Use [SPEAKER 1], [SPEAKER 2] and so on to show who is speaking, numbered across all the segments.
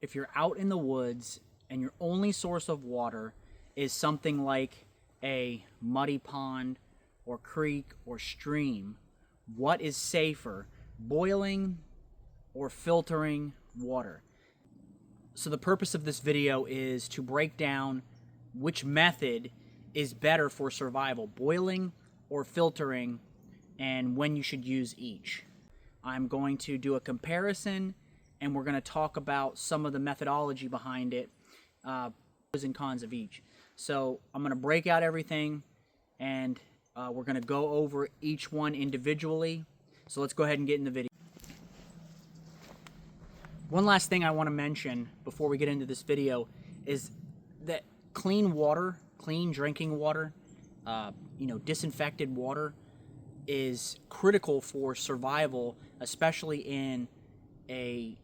[SPEAKER 1] if you're out in the woods and your only source of water is something like a muddy pond or creek or stream, what is safer, boiling or filtering water? So the purpose of this video is to break down which method is better for survival, boiling or filtering, and when you should use each. I'm going to do a comparison, and we're going to talk about some of the methodology behind it, pros and cons of each. So I'm going to break out everything, and we're going to go over each one individually. So let's go ahead and get in the video. One last thing I want to mention before we get into this video is that clean water, clean drinking water, disinfected water is critical for survival, especially in a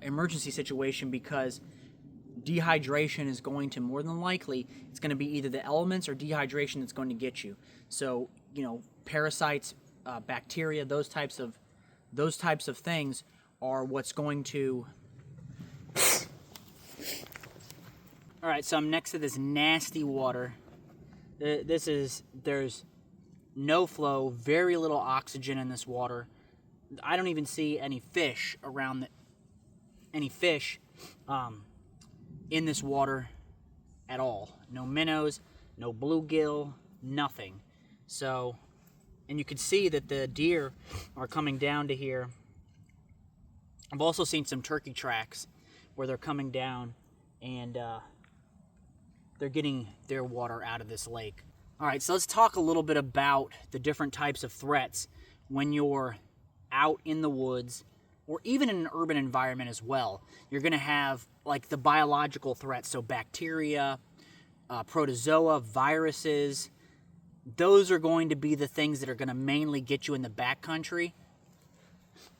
[SPEAKER 1] emergency situation, because dehydration is going to, more than likely, it's going to be either the elements or dehydration that's going to get you. So, parasites, bacteria, those types of things are what's going to... All right, so I'm next to this nasty water. There's no flow, very little oxygen in this water. I don't even see any fish around in this water at all. No minnows, no bluegill, nothing. So, and you can see that the deer are coming down to here. I've also seen some turkey tracks where they're coming down and they're getting their water out of this lake. All right, so let's talk a little bit about the different types of threats when you're out in the woods or even in an urban environment as well. You're going to have like the biological threats, so bacteria, protozoa, viruses. Those are going to be the things that are going to mainly get you in the backcountry.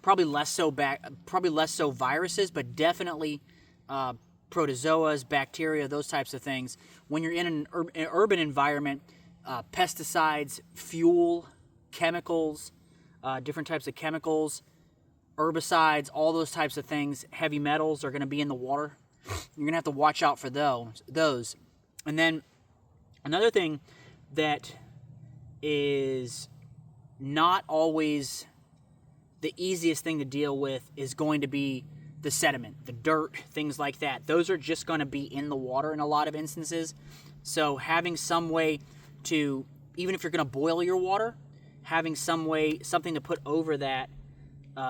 [SPEAKER 1] Probably less so viruses, but definitely protozoas, bacteria, those types of things. When you're in an urban environment, pesticides, fuel, chemicals, different types of chemicals, herbicides, all those types of things, heavy metals are going to be in the water. You're going to have to watch out for those. And then another thing that is not always the easiest thing to deal with is going to be the sediment, the dirt, things like that. Those are just going to be in the water in a lot of instances. So having some way to, even if you're going to boil your water, having something to put over that.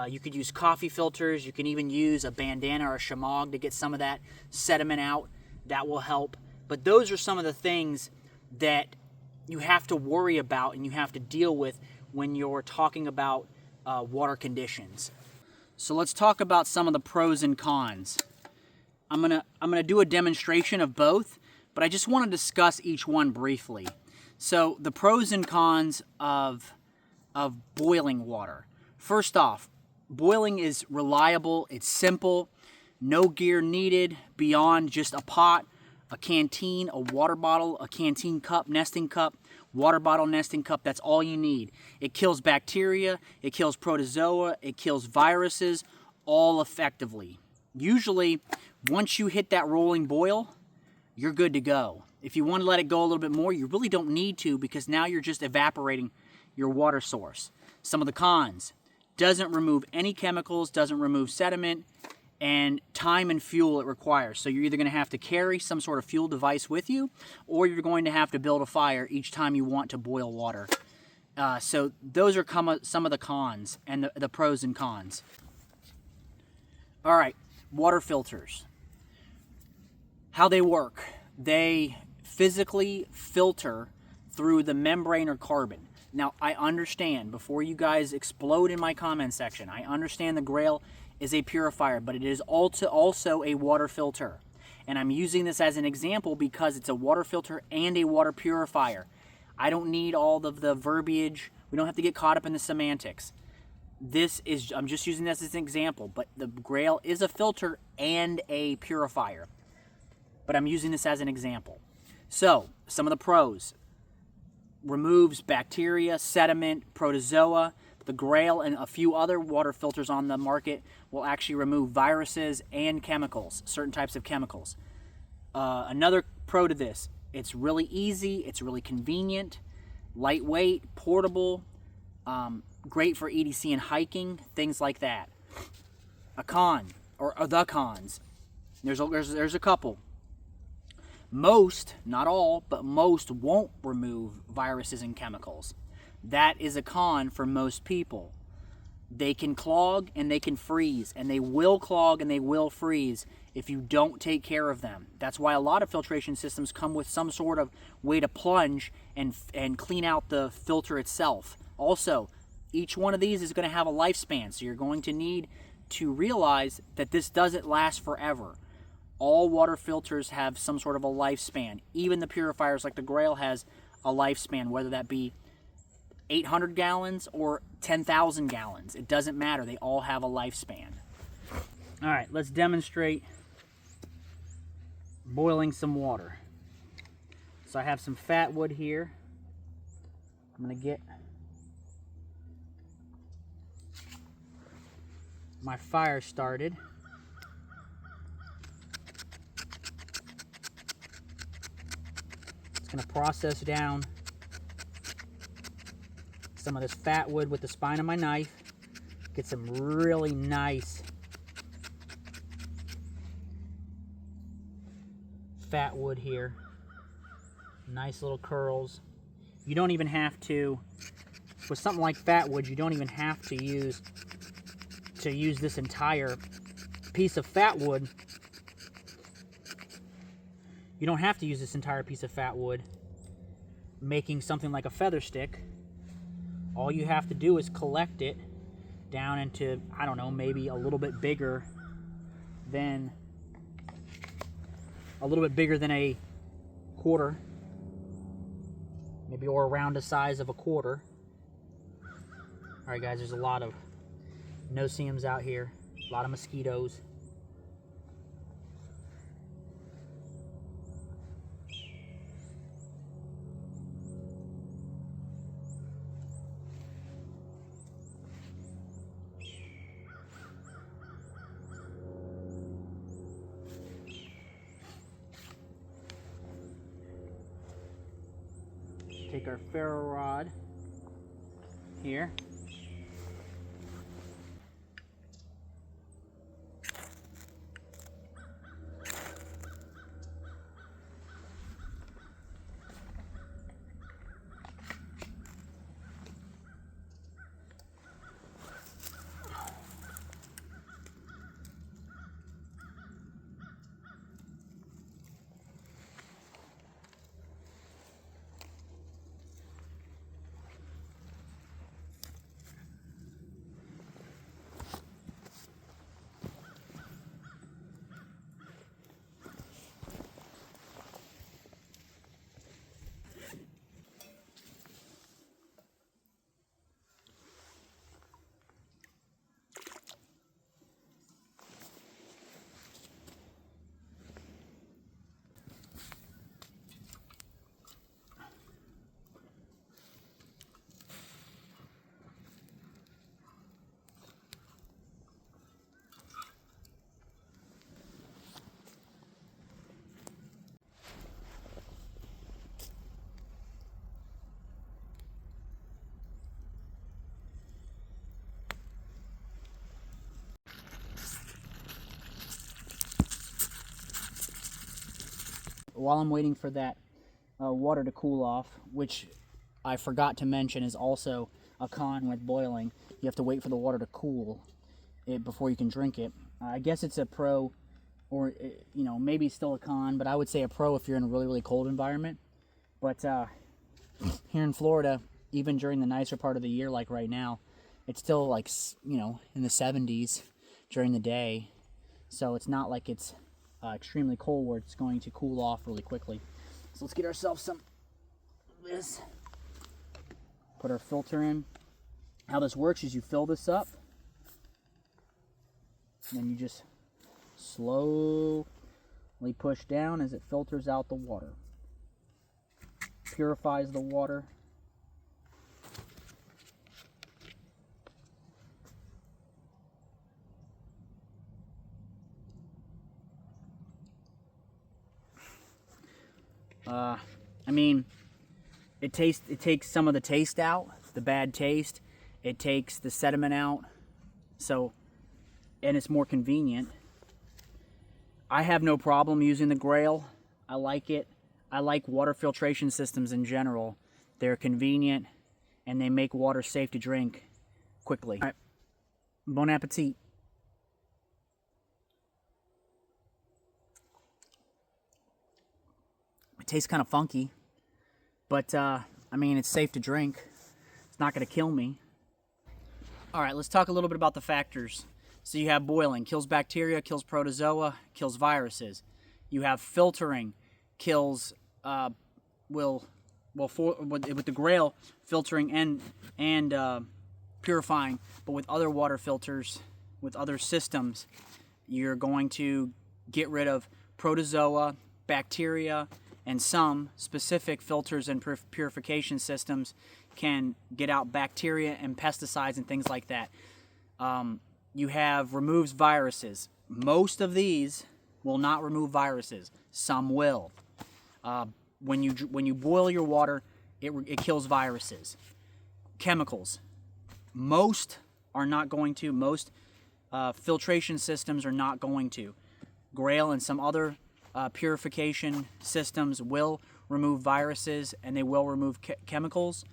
[SPEAKER 1] You could use coffee filters. You can even use a bandana or a shamog to get some of that sediment out. That will help. But those are some of the things that you have to worry about and you have to deal with when you're talking about water conditions. So let's talk about some of the pros and cons. I'm gonna do a demonstration of both, but I just want to discuss each one briefly. So the pros and cons of boiling water. First off, boiling is reliable, it's simple, no gear needed beyond just a pot, a canteen, a water bottle, a canteen cup, nesting cup, water bottle, nesting cup. That's all you need. It kills bacteria, it kills protozoa, it kills viruses, all effectively. Usually, once you hit that rolling boil, you're good to go. If you want to let it go a little bit more, you really don't need to, because now you're just evaporating your water source. Some of the cons: doesn't remove any chemicals, doesn't remove sediment, and time and fuel it requires. So you're either going to have to carry some sort of fuel device with you, or you're going to have to build a fire each time you want to boil water. So those are some of the cons and the pros and cons. All right, water filters. How they work: they physically filter through the membrane or carbon. Now, I understand, before you guys explode in my comment section, I understand the Grail is a purifier, but it is also a water filter. And I'm using this as an example because it's a water filter and a water purifier. I don't need all of the verbiage. We don't have to get caught up in the semantics. I'm just using this as an example, but the Grail is a filter and a purifier. But I'm using this as an example. So, some of the pros: removes bacteria, sediment, protozoa. The Grail and a few other water filters on the market will actually remove viruses and chemicals, certain types of chemicals. Another pro to this, it's really easy, it's really convenient, lightweight, portable, great for EDC and hiking, things like that. A con, or the cons, there's a couple. Most, not all, but most won't remove viruses and chemicals. That is a con for most people. They can clog and they can freeze, and they will clog and they will freeze if you don't take care of them. That's why a lot of filtration systems come with some sort of way to plunge and clean out the filter itself. Also, each one of these is going to have a lifespan, so you're going to need to realize that this doesn't last forever. All water filters have some sort of a lifespan. Even the purifiers like the Grail has a lifespan, whether that be 800 gallons or 10,000 gallons. It doesn't matter. They all have a lifespan. All right, let's demonstrate boiling some water. So I have some fat wood here. I'm going to get my fire started. It's going to process down some of this fat wood with the spine of my knife. Get some really nice fat wood here. Nice little curls. You don't even have to, with something like fat wood, you don't even have to use this entire piece of fat wood. You don't have to use this entire piece of fat wood making something like a feather stick. All you have to do is collect it down into, I don't know, maybe a little bit bigger than a quarter, maybe, or around the size of a quarter. All right, guys, there's a lot of no-see-ums out here, a lot of mosquitoes. Take our ferro rod here. While I'm waiting for that water to cool off, which I forgot to mention is also a con with boiling. You have to wait for the water to cool before you can drink it. I guess it's a pro, or you know, maybe still a con, but I would say a pro if you're in a really, really cold environment. But here in Florida, even during the nicer part of the year, like right now, it's still like, you know, in the 70s during the day. So it's not like it's extremely cold where it's going to cool off really quickly. So let's get ourselves some of this. Put our filter in. How this works is you fill this up, and then you just slowly push down as it filters out the water. Purifies the water. I mean, it takes some of the taste out, the bad taste. It takes the sediment out. So, and it's more convenient. I have no problem using the Grail. I like it. I like water filtration systems in general. They're convenient and they make water safe to drink quickly. All right. Bon appetit. It tastes kind of funky, but I mean, it's safe to drink. It's not going to kill me. All right, let's talk a little bit about the factors. So you have boiling, kills bacteria, kills protozoa, kills viruses. You have filtering, kills, with the Grail, filtering and purifying, but with other water filters, with other systems, you're going to get rid of protozoa, bacteria, and some specific filters and purification systems can get out bacteria and pesticides and things like that. You have removes viruses. Most of these will not remove viruses. Some will. When you boil your water, it kills viruses. Chemicals. Most are not going to. Most filtration systems are not going to. Grail and some other purification systems will remove viruses and they will remove chemicals.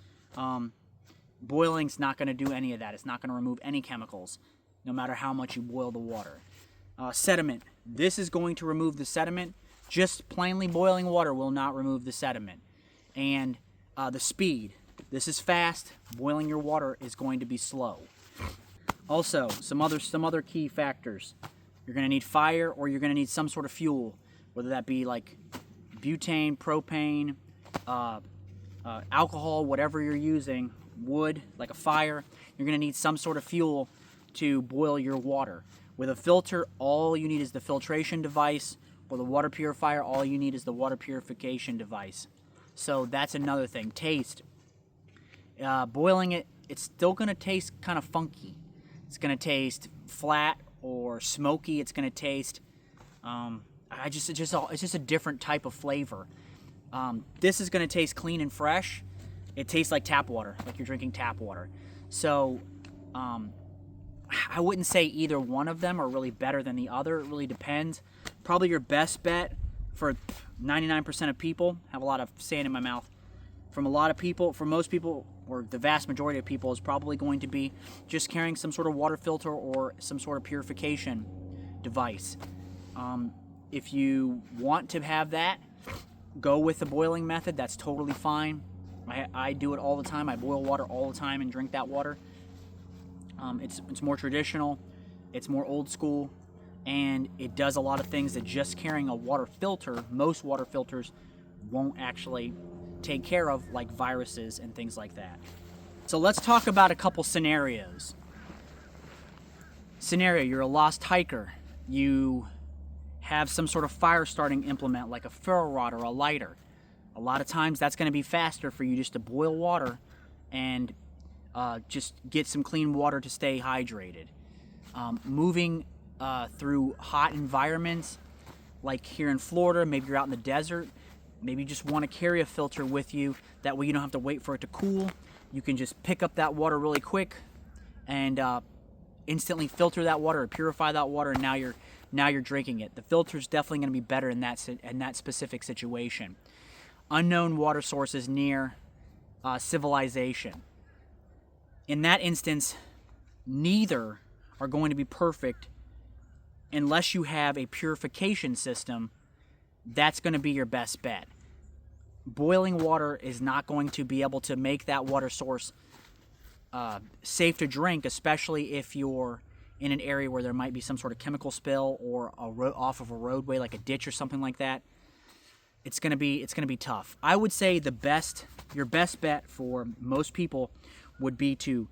[SPEAKER 1] Boiling's not going to do any of that. It's not going to remove any chemicals, no matter how much you boil the water. Sediment. This is going to remove the sediment. Just plainly boiling water will not remove the sediment. And the speed. This is fast. Boiling your water is going to be slow. Also, some other key factors. You're going to need fire, or you're going to need some sort of fuel, whether that be like butane, propane, alcohol, whatever you're using, wood, like a fire. You're going to need some sort of fuel to boil your water. With a filter, all you need is the filtration device. With a water purifier, all you need is the water purification device. So that's another thing. Taste. Boiling it, it's still going to taste kind of funky. It's going to taste flat or smoky. It's going to taste, it's just a different type of flavor. This is going to taste clean and fresh. It tastes like tap water, like you're drinking tap water. So, I wouldn't say either one of them are really better than the other. It really depends. Probably your best bet for 99% of people, have a lot of sand in my mouth, for most people, or the vast majority of people, is probably going to be just carrying some sort of water filter or some sort of purification device. If you want to have that, go with the boiling method. That's totally fine. I do it all the time. I boil water all the time and drink that water. It's more traditional, it's more old school, and it does a lot of things that just carrying a water filter, most water filters, won't actually take care of, like viruses and things like that. So let's talk about a couple scenarios. Scenario, you're a lost hiker. You have some sort of fire starting implement like a ferro rod or a lighter. A lot of times that's going to be faster for you just to boil water and just get some clean water to stay hydrated. Moving through hot environments, like here in Florida, maybe you're out in the desert, maybe you just want to carry a filter with you. That way you don't have to wait for it to cool. You can just pick up that water really quick and instantly filter that water or purify that water, and now you're drinking it. The filter is definitely going to be better in that specific situation. Unknown water sources near civilization. In that instance, neither are going to be perfect unless you have a purification system. That's going to be your best bet. Boiling water is not going to be able to make that water source safe to drink, especially if you're in an area where there might be some sort of chemical spill or off of a roadway, like a ditch or something like that. It's gonna be tough. I would say your best bet for most people would be to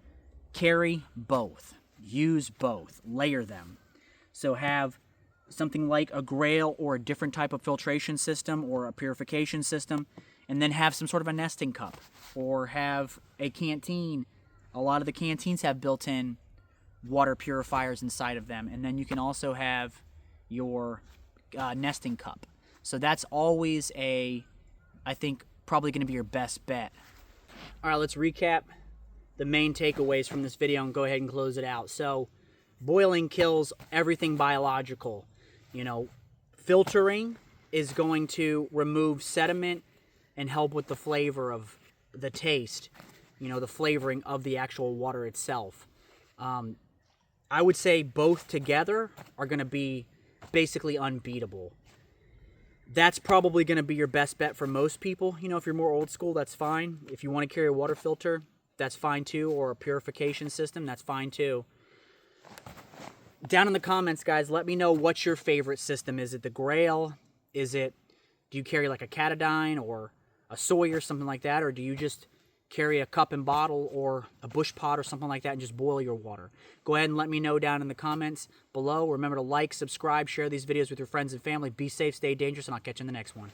[SPEAKER 1] carry both, use both, layer them. So have something like a Grail or a different type of filtration system or a purification system, and then have some sort of a nesting cup, or have a canteen. A lot of the canteens have built-in water purifiers inside of them, and then you can also have your nesting cup. So that's always a I think, probably going to be your best bet. All right, let's recap the main takeaways from this video and go ahead and close it out. So, boiling kills everything biological. You know, filtering is going to remove sediment and help with the flavor of the taste, you know, the flavoring of the actual water itself. I would say both together are going to be basically unbeatable. That's probably going to be your best bet for most people. You know, if you're more old school, that's fine. If you want to carry a water filter, that's fine too, or a purification system, that's fine too. Down in the comments, guys, let me know what your favorite system is. Is it the Grail? Do you carry like a Catadine or a Sawyer, something like that, or do you just carry a cup and bottle or a bush pot or something like that and just boil your water? Go ahead and let me know down in the comments below. Remember to like, subscribe, share these videos with your friends and family. Be safe, stay dangerous, and I'll catch you in the next one.